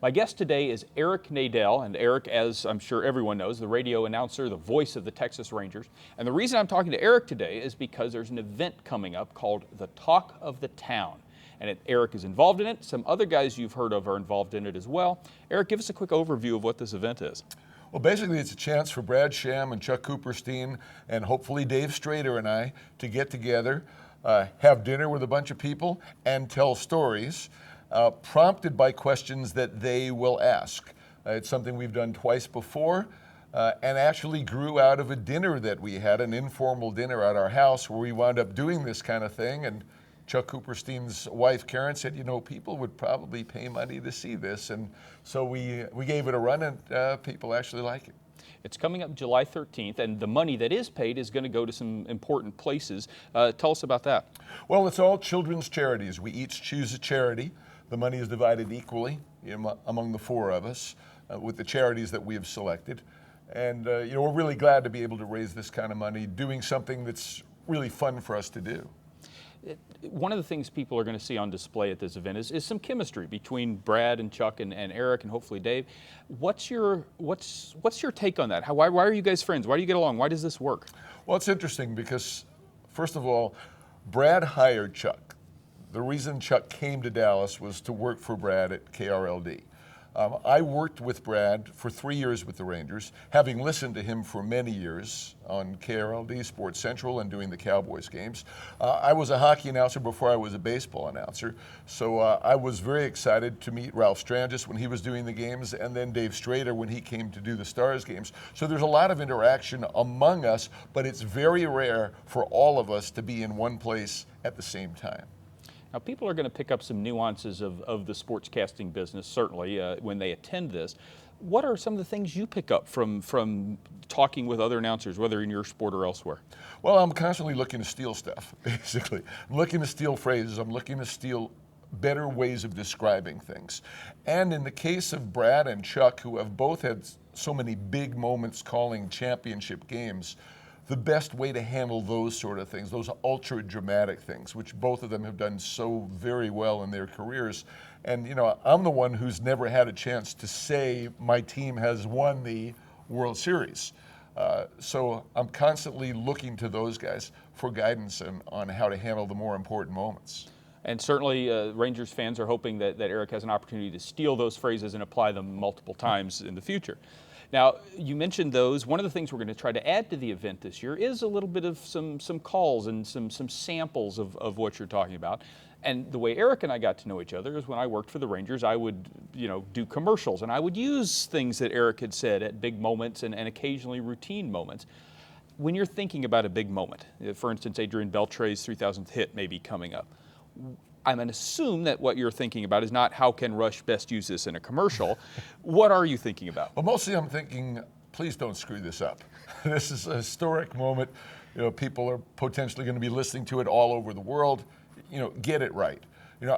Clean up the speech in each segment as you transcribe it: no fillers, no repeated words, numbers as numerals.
My guest today is Eric Nadel, and Eric, as I'm sure everyone knows, the radio announcer, the voice of the Texas Rangers. And the reason I'm talking to Eric today is because there's an event coming up called the Talk of the Town. And Eric is involved in it. Some other guys you've heard of are involved in it as well. Eric, give us a quick overview of what this event is. Well, basically, it's a chance for Brad Sham and Chuck Cooperstein and hopefully Dave Strader and I to get together, have dinner with a bunch of people, and tell stories prompted by questions that they will ask. It's something we've done twice before and actually grew out of a dinner that we had, an informal dinner at our house where we wound up doing this kind of thing. And Chuck Cooperstein's wife, Karen, said, you know, people would probably pay money to see this. And so we gave it a run, and people actually like it. It's coming up July 13th, and the money that is paid is going to go to some important places. Tell us about that. Well, it's all children's charities. We each choose a charity. The money is divided equally among the four of us with the charities that we have selected. And we're really glad to be able to raise this kind of money, doing something that's really fun for us to do. One of the things people are going to see on display at this event is some chemistry between Brad and Chuck and Eric and hopefully Dave. What's your take on that? Why are you guys friends? Why do you get along? Why does this work? Well, it's interesting because, first of all, Brad hired Chuck. The reason Chuck came to Dallas was to work for Brad at KRLD. I worked with Brad for 3 years with the Rangers, having listened to him for many years on KRLD, Sports Central, and doing the Cowboys games. I was a hockey announcer before I was a baseball announcer, so I was very excited to meet Ralph Strangis when he was doing the games, and then Dave Strader when he came to do the Stars games. So there's a lot of interaction among us, but it's very rare for all of us to be in one place at the same time. Now, people are going to pick up some nuances of the sportscasting business, certainly, when they attend this. What are some of the things you pick up from talking with other announcers, whether in your sport or elsewhere? Well, I'm constantly looking to steal stuff, basically. I'm looking to steal phrases. I'm looking to steal better ways of describing things. And in the case of Brad and Chuck, who have both had so many big moments calling championship games, the best way to handle those sort of things, those ultra dramatic things, which both of them have done so very well in their careers. And, I'm the one who's never had a chance to say my team has won the World Series. So I'm constantly looking to those guys for guidance on how to handle the more important moments. And certainly Rangers fans are hoping that Eric has an opportunity to steal those phrases and apply them multiple times in the future. Now, you mentioned those. One of the things we're going to try to add to the event this year is a little bit of some calls and some samples of what you're talking about. And the way Eric and I got to know each other is when I worked for the Rangers, I would do commercials, and I would use things that Eric had said at big moments and occasionally routine moments. When you're thinking about a big moment, for instance, Adrian Beltre's 3,000th hit may be coming up, I'm going to assume that what you're thinking about is not how can Rush best use this in a commercial. What are you thinking about? Well, mostly I'm thinking, please don't screw this up. This is a historic moment. People are potentially going to be listening to it all over the world. Get it right.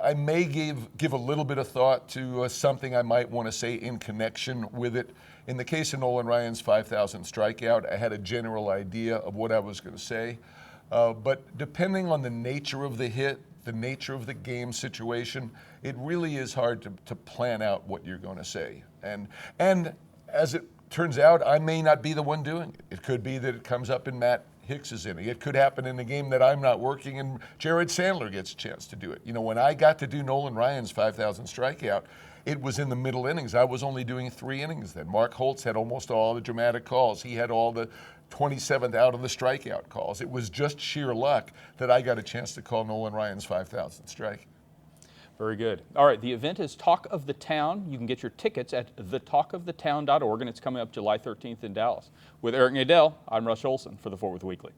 I may give a little bit of thought to something I might want to say in connection with it. In the case of Nolan Ryan's 5,000th strikeout, I had a general idea of what I was going to say. But depending on the nature of the hit, the nature of the game situation, it really is hard to plan out what you're going to say. And as it turns out, I may not be the one doing it. It could be that it comes up in Matt Hicks's inning. It could happen in a game that I'm not working and Jared Sandler gets a chance to do it. When I got to do Nolan Ryan's 5,000 strikeout, it was in the middle innings. I was only doing 3 innings then. Mark Holtz had almost all the dramatic calls. He had all the 27th out of the strikeout calls. It was just sheer luck that I got a chance to call Nolan Ryan's 5,000th strike. Very good. All right, the event is Talk of the Town. You can get your tickets at thetalkofthetown.org, and it's coming up July 13th in Dallas. With Eric Nadel, I'm Rush Olson for the Fort Worth Weekly.